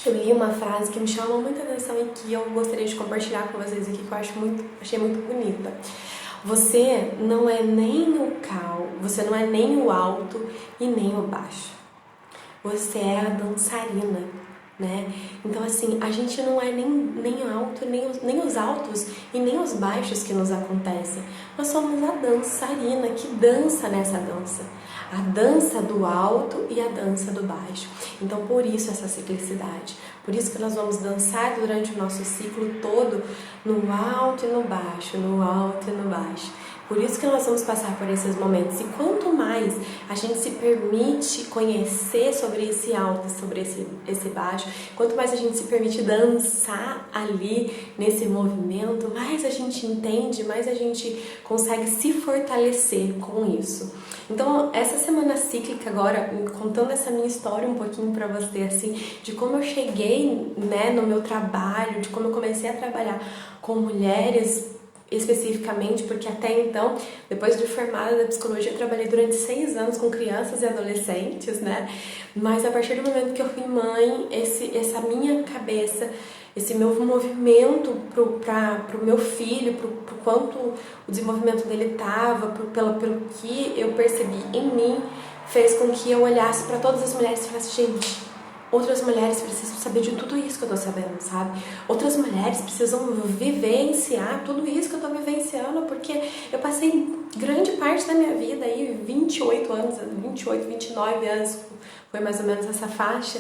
eu li uma frase que me chamou muita atenção e que eu gostaria de compartilhar com vocês aqui, que eu achei muito bonita. Você não é nem você não é nem o alto e nem o baixo. Você é a dançarina, né? Então assim, a gente não é nem alto, nem os altos e nem os baixos que nos acontecem. Nós somos a dançarina que dança nessa dança. A dança do alto e a dança do baixo. Então por isso essa ciclicidade. Por isso que nós vamos dançar durante o nosso ciclo todo no alto e no baixo, no alto e no baixo. Por isso que nós vamos passar por esses momentos. E quanto mais a gente se permite conhecer sobre esse alto, sobre esse baixo, quanto mais a gente se permite dançar ali nesse movimento, mais a gente entende, mais a gente consegue se fortalecer com isso. Então, essa semana cíclica agora, contando essa minha história um pouquinho pra você, assim, de como eu cheguei, né, no meu trabalho, de como eu comecei a trabalhar com mulheres, especificamente, porque até então, depois de formada da psicologia, eu trabalhei durante 6 anos com crianças e adolescentes, né? Mas a partir do momento que eu fui mãe, essa minha cabeça, esse meu movimento pro meu filho, pro quanto o desenvolvimento dele estava, pelo que eu percebi em mim, fez com que eu olhasse para todas as mulheres e falasse, gente, outras mulheres precisam saber de tudo isso que eu tô sabendo, sabe? Outras mulheres precisam vivenciar tudo isso que eu tô vivenciando, porque eu passei grande parte da minha vida aí, 28 anos, 28, 29 anos, foi mais ou menos essa faixa,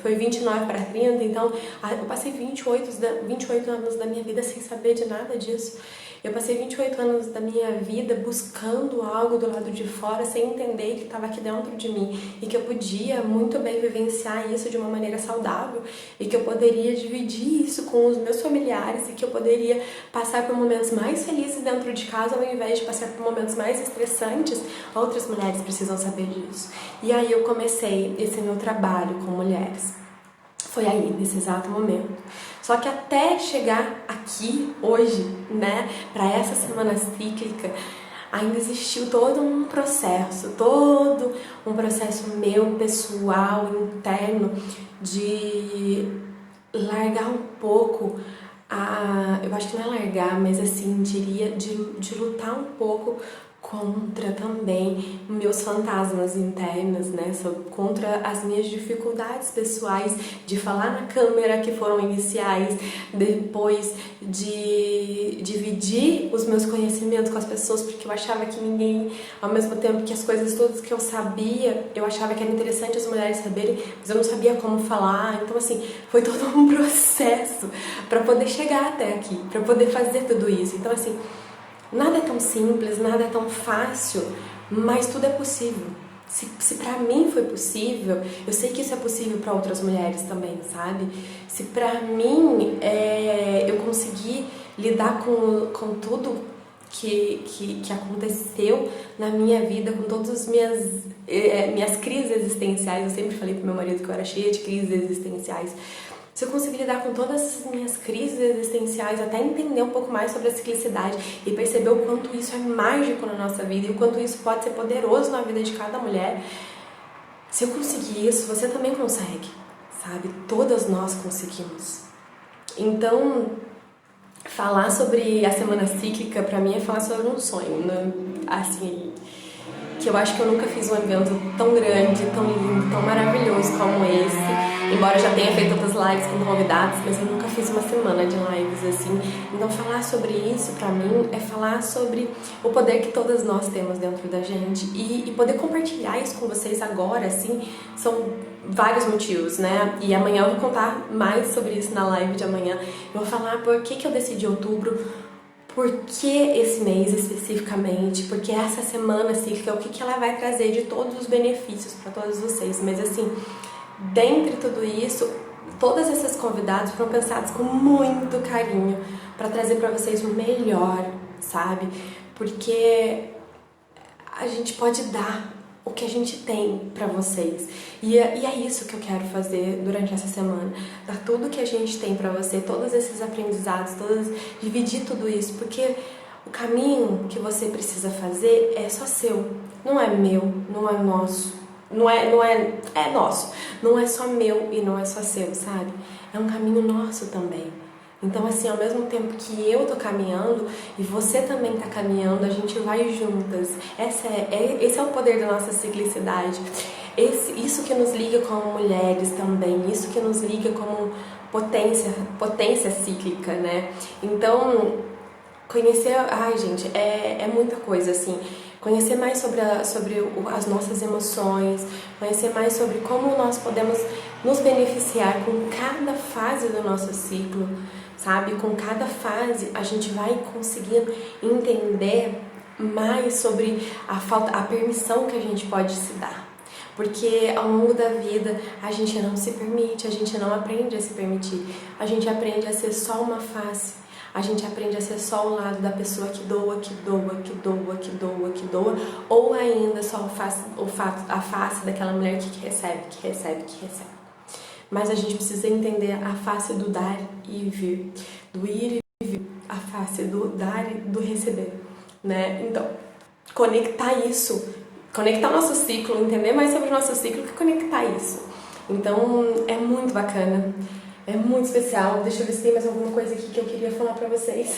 foi 29 para 30, então eu passei 28 anos da minha vida sem saber de nada disso. Eu passei 28 anos da minha vida buscando algo do lado de fora, sem entender que estava aqui dentro de mim e que eu podia muito bem vivenciar isso de uma maneira saudável e que eu poderia dividir isso com os meus familiares e que eu poderia passar por momentos mais felizes dentro de casa ao invés de passar por momentos mais estressantes. Outras mulheres precisam saber disso. E aí eu comecei esse meu trabalho com mulheres. Foi aí, nesse exato momento. Só que até chegar aqui, hoje, né, para essa semana cíclica, ainda existiu todo um processo meu, pessoal, interno, de largar um pouco, eu acho que não é largar, mas assim, diria, de lutar um pouco contra também meus fantasmas internos, né? Contra as minhas dificuldades pessoais de falar na câmera, que foram iniciais, depois de dividir os meus conhecimentos com as pessoas, porque eu achava que ninguém, ao mesmo tempo que as coisas todas que eu sabia, eu achava que era interessante as mulheres saberem, mas eu não sabia como falar. Então assim, foi todo um processo para poder chegar até aqui, para poder fazer tudo isso. Então assim, nada é tão simples, nada é tão fácil, mas tudo é possível. Se pra mim foi possível, eu sei que isso é possível para outras mulheres também, sabe? Se pra mim eu consegui lidar com tudo que aconteceu na minha vida, com todas as minhas crises existenciais, eu sempre falei pro meu marido que eu era cheia de crises existenciais. Se eu conseguir lidar com todas as minhas crises existenciais, até entender um pouco mais sobre a ciclicidade e perceber o quanto isso é mágico na nossa vida e o quanto isso pode ser poderoso na vida de cada mulher, se eu conseguir isso, você também consegue, sabe? Todas nós conseguimos. Então, falar sobre a semana cíclica, pra mim, é falar sobre um sonho, né? Assim, que eu acho que eu nunca fiz um evento tão grande, tão lindo, tão maravilhoso como esse. Embora eu já tenha feito outras lives com convidados, mas eu nunca fiz uma semana de lives assim. Então falar sobre isso pra mim é falar sobre o poder que todas nós temos dentro da gente e poder compartilhar isso com vocês agora, assim, são vários motivos, né? E amanhã eu vou contar mais sobre isso na live de amanhã. Eu vou falar por que eu decidi outubro, por que esse mês especificamente, porque essa semana cíclica, o que ela vai trazer de todos os benefícios para todos vocês. Mas assim, dentre tudo isso, todas essas convidadas foram pensadas com muito carinho para trazer para vocês o melhor, sabe? Porque a gente pode dar o que a gente tem pra vocês. E é isso que eu quero fazer durante essa semana. Dar tudo que a gente tem pra você, todos esses aprendizados, dividir tudo isso, porque O caminho que você precisa fazer é só seu, não é meu, não é nosso, é nosso, não é só meu e não é só seu, sabe? É um caminho nosso também. Então, assim, ao mesmo tempo que eu tô caminhando e você também tá caminhando, a gente vai juntas. Esse é o poder da nossa ciclicidade. Isso que nos liga como mulheres também, isso que nos liga como potência cíclica, né? Então, conhecer, ai gente, é muita coisa, assim. Conhecer mais sobre as nossas emoções, conhecer mais sobre como nós podemos nos beneficiar com cada fase do nosso ciclo, sabe? Com cada fase a gente vai conseguindo entender mais sobre a permissão que a gente pode se dar. Porque ao longo da vida a gente não se permite, a gente não aprende a se permitir, a gente aprende a ser só uma face, a gente aprende a ser só o lado da pessoa que doa, que doa, que doa, que doa, que doa, ou ainda só a face daquela mulher que recebe, que recebe, que recebe. Mas a gente precisa entender a face do dar e vir, do ir e vir, a face do dar e do receber, né? Então, conectar o nosso ciclo, entender mais sobre o nosso ciclo que conectar isso. Então, é muito bacana, é muito especial. Deixa eu ver se tem mais alguma coisa aqui que eu queria falar pra vocês.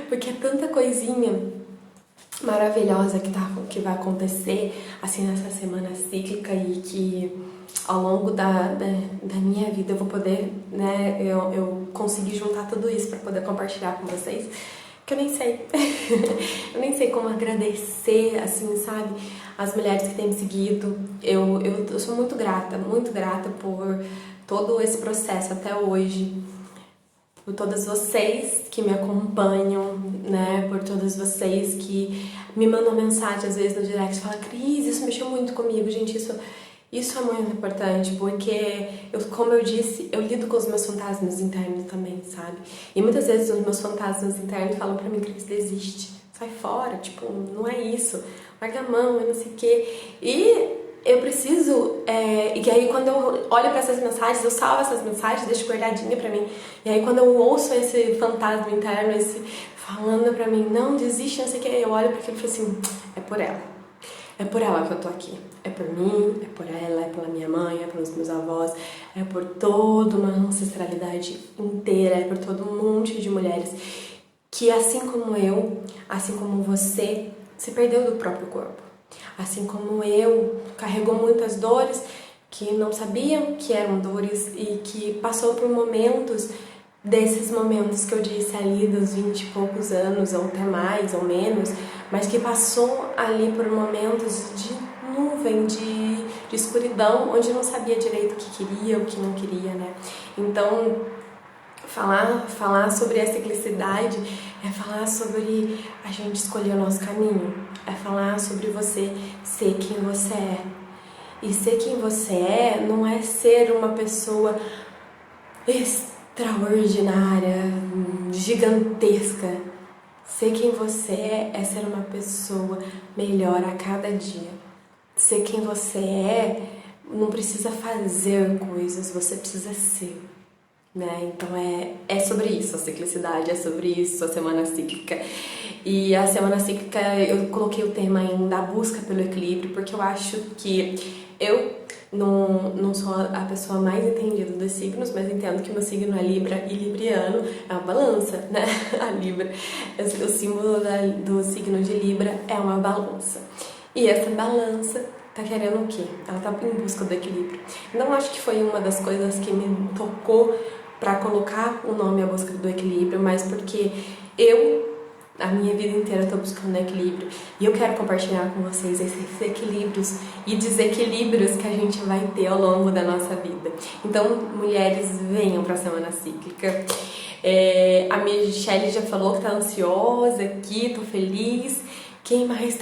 Porque é tanta coisinha maravilhosa que vai acontecer assim nessa semana cíclica e que ao longo da minha vida eu vou poder, né, eu conseguir juntar tudo isso para poder compartilhar com vocês, que eu nem sei. Eu nem sei como agradecer, assim, sabe, as mulheres que têm me seguido. Eu sou muito grata por todo esse processo até hoje, por todas vocês que me acompanham, né, por todas vocês que me mandam mensagem às vezes no direct e falam: Cris, isso mexeu muito comigo, gente, isso é muito importante, porque, como eu disse, eu lido com os meus fantasmas internos também, sabe? E muitas vezes os meus fantasmas internos falam pra mim: Cris, desiste, sai fora, tipo, não é isso, larga a mão, eu não sei o quê. E eu preciso, e aí quando eu olho pra essas mensagens, eu salvo essas mensagens, deixo guardadinha pra mim. E aí quando eu ouço esse fantasma interno, esse falando pra mim: não, desiste, não sei o quê, eu olho pra aquilo e falo assim: é por ela. É por ela que eu tô aqui. É por mim, é por ela, é pela minha mãe, é pelos meus avós, é por toda uma ancestralidade inteira, é por todo um monte de mulheres que, assim como eu, assim como você, se perdeu do próprio corpo. Assim como eu, carregou muitas dores que não sabiam que eram dores e que passou por momentos, desses momentos que eu disse ali dos 20 e poucos anos, ou até mais ou menos, mas que passou ali por momentos de nuvem, de escuridão, onde não sabia direito o que queria, o que não queria, né? Então, falar sobre a ciclicidade é falar sobre a gente escolher o nosso caminho, é falar sobre você ser quem você é. E ser quem você é não é ser uma pessoa extraordinária, gigantesca. Ser quem você é ser uma pessoa melhor a cada dia. Ser quem você não precisa fazer coisas, você precisa ser, né? Então é sobre isso a ciclicidade, é sobre isso a semana cíclica. E a semana cíclica eu coloquei o tema ainda, a busca pelo equilíbrio, porque eu acho que eu não sou a pessoa mais entendida dos signos, mas entendo que meu signo é Libra e Libriano é uma balança, né? A Libra, o símbolo do signo de Libra é uma balança. E essa balança tá querendo o quê? Ela tá em busca do equilíbrio. Não acho que foi uma das coisas que me tocou para colocar o nome A Busca do Equilíbrio, mas porque a minha vida inteira estou buscando equilíbrio e eu quero compartilhar com vocês esses equilíbrios e desequilíbrios que a gente vai ter ao longo da nossa vida. Então, mulheres, venham para a semana cíclica. A Michelle já falou que tá ansiosa aqui, tô feliz. Quem mais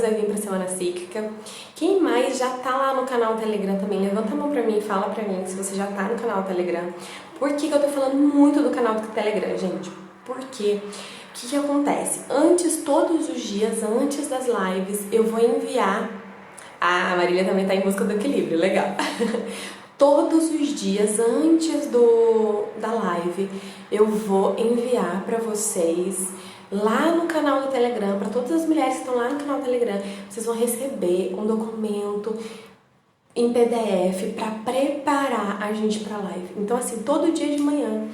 vai vir pra semana cíclica? Quem mais já tá lá no canal Telegram também? Levanta a mão pra mim e fala pra mim se você já tá no canal Telegram. Por que eu tô falando muito do canal do Telegram, gente? Porque o que acontece? Todos os dias, antes das lives, eu vou enviar... A Marília também tá em busca do equilíbrio, legal. Todos os dias, antes da live, live, eu vou enviar para vocês lá no canal do Telegram, para todas as mulheres que estão lá no canal do Telegram, vocês vão receber um documento em PDF para preparar a gente para a live. Então assim, todo dia de manhã,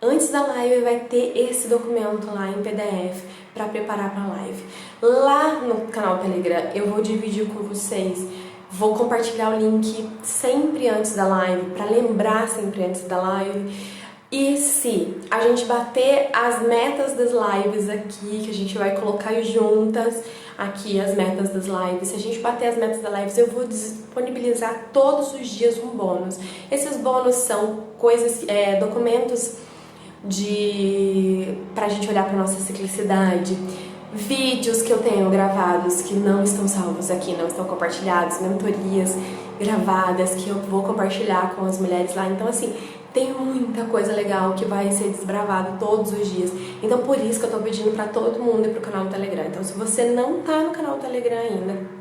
antes da live, vai ter esse documento lá em PDF para preparar para a live. Lá no canal do Telegram eu vou dividir com vocês, vou compartilhar o link sempre antes da live, para lembrar sempre antes da live. E se a gente bater as metas das lives aqui, que a gente vai colocar juntas aqui as metas das lives, se a gente bater as metas das lives, eu vou disponibilizar todos os dias um bônus. Esses bônus são coisas, documentos pra gente olhar para nossa ciclicidade, vídeos que eu tenho gravados que não estão salvos aqui, não estão compartilhados, mentorias gravadas que eu vou compartilhar com as mulheres lá. Então assim, tem muita coisa legal que vai ser desbravado todos os dias. Então por isso que eu tô pedindo pra todo mundo ir pro canal do Telegram. Então se você não tá no canal do Telegram ainda,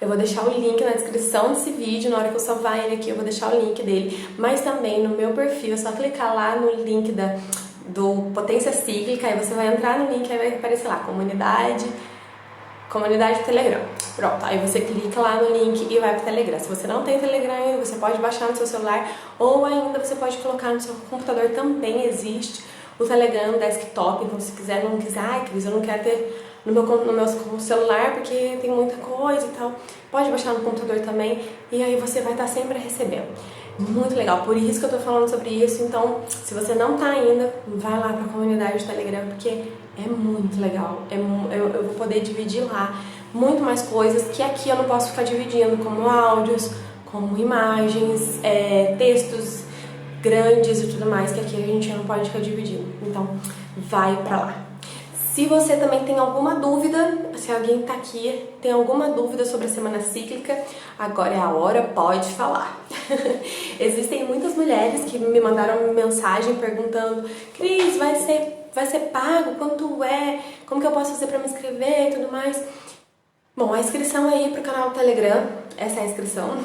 eu vou deixar o link na descrição desse vídeo. Na hora que eu salvar ele aqui, eu vou deixar o link dele. Mas também no meu perfil, é só clicar lá no link do Potência Cíclica. Aí você vai entrar no link, aí vai aparecer lá, comunidade do Telegram. Pronto, aí você clica lá no link e vai pro Telegram. Se você não tem Telegram ainda, você pode baixar no seu celular, ou ainda você pode colocar no seu computador, também existe o Telegram desktop. Então se quiser, não quiser, ai Cris, eu não quero ter no meu celular porque tem muita coisa e tal, pode baixar no computador também, e aí você vai estar sempre recebendo. Muito legal, por isso que eu tô falando sobre isso. Então, se você não tá ainda, vai lá pra comunidade do Telegram, porque é muito legal. Eu vou poder dividir lá muito mais coisas que aqui eu não posso ficar dividindo, como áudios, como imagens, textos grandes e tudo mais, que aqui a gente não pode ficar dividindo. Então, vai pra lá. Se você também tem alguma dúvida, se alguém tá aqui, tem alguma dúvida sobre a semana cíclica, agora é a hora, pode falar. Existem muitas mulheres que me mandaram mensagem perguntando: Cris, vai ser pago? Quanto é? Como que eu posso fazer para me inscrever e tudo mais? Bom, a inscrição aí pro canal do Telegram, essa é a inscrição.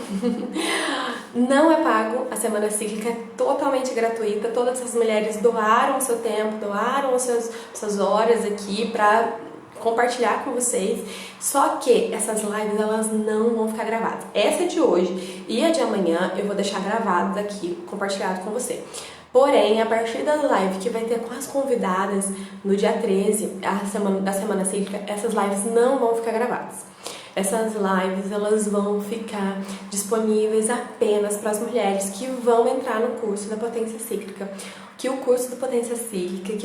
Não é pago, a semana cíclica é totalmente gratuita. Todas as mulheres doaram o seu tempo, doaram suas horas aqui pra compartilhar com vocês. Só que essas lives, elas não vão ficar gravadas. Essa é de hoje e a de amanhã eu vou deixar gravadas aqui, compartilhado com você. Porém, a partir da live que vai ter com as convidadas no dia 13, da semana cíclica, essas lives não vão ficar gravadas. Essas lives, elas vão ficar disponíveis apenas para as mulheres que vão entrar no curso da Potência Cíclica. Que o curso da Potência Cíclica,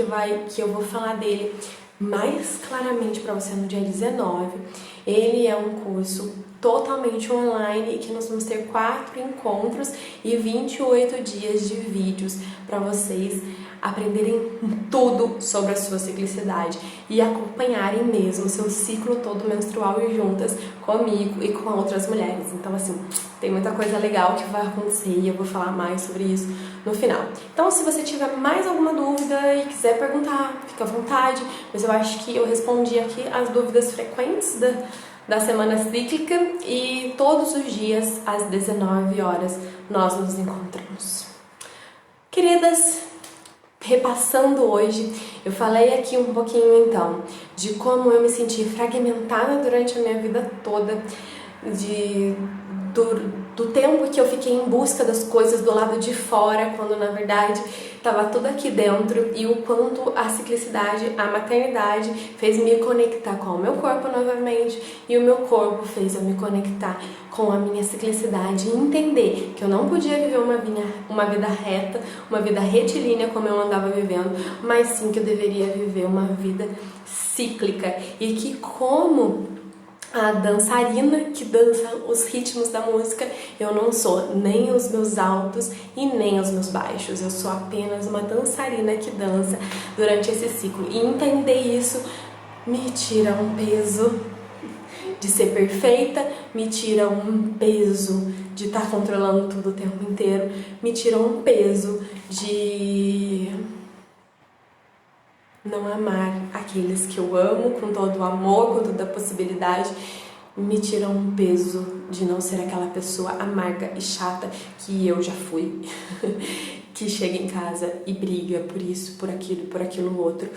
que eu vou falar dele mais claramente para você no dia 19, ele é um curso totalmente online e que nós vamos ter 4 encontros e 28 dias de vídeos para vocês aprenderem tudo sobre a sua ciclicidade e acompanharem mesmo o seu ciclo todo menstrual e juntas comigo e com outras mulheres. Então assim, tem muita coisa legal que vai acontecer e eu vou falar mais sobre isso no final. Então se você tiver mais alguma dúvida e quiser perguntar, fica à vontade, mas eu acho que eu respondi aqui as dúvidas frequentes da semana cíclica, e todos os dias às 19 horas nós nos encontramos. Queridas, repassando hoje, eu falei aqui um pouquinho então de como eu me senti fragmentada durante a minha vida toda, do tempo que eu fiquei em busca das coisas do lado de fora, quando na verdade estava tudo aqui dentro, e o quanto a ciclicidade, a maternidade fez me conectar com o meu corpo novamente, e o meu corpo fez eu me conectar com a minha ciclicidade e entender que eu não podia viver uma vida reta, uma vida retilínea como eu andava vivendo, mas sim que eu deveria viver uma vida cíclica, e que como a dançarina que dança os ritmos da música, eu não sou nem os meus altos e nem os meus baixos. Eu sou apenas uma dançarina que dança durante esse ciclo. E entender isso me tira um peso de ser perfeita, me tira um peso de estar controlando tudo o tempo inteiro, me tira um peso de não amar aqueles que eu amo com todo o amor, com toda a possibilidade, me tiram um peso de não ser aquela pessoa amarga e chata que eu já fui, que chega em casa e briga por isso, por aquilo outro,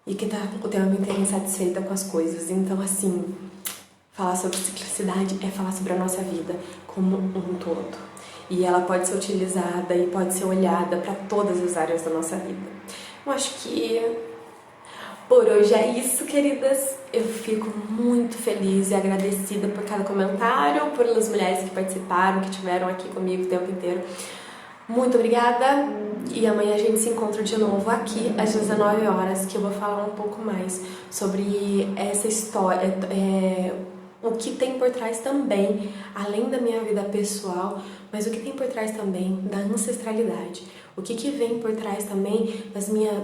e que tá o tempo inteiro insatisfeita com as coisas. Então, assim, falar sobre ciclicidade é falar sobre a nossa vida como um todo. E ela pode ser utilizada e pode ser olhada para todas as áreas da nossa vida. Eu acho que por hoje é isso, queridas. Eu fico muito feliz e agradecida por cada comentário, pelas mulheres que participaram, que estiveram aqui comigo o tempo inteiro. Muito obrigada e amanhã a gente se encontra de novo aqui às 19 horas, que eu vou falar um pouco mais sobre essa história, o que tem por trás também, além da minha vida pessoal, mas o que tem por trás também da ancestralidade. O que vem por trás também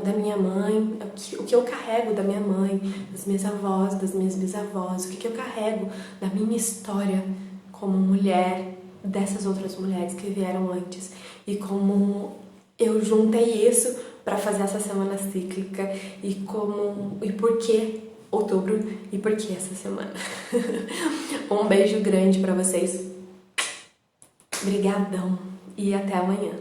da minha mãe, o que eu carrego da minha mãe, das minhas avós, das minhas bisavós, o que eu carrego da minha história como mulher, dessas outras mulheres que vieram antes, e como eu juntei isso para fazer essa semana cíclica, e por que outubro e por que essa semana. Um beijo grande para vocês. Obrigadão e até amanhã.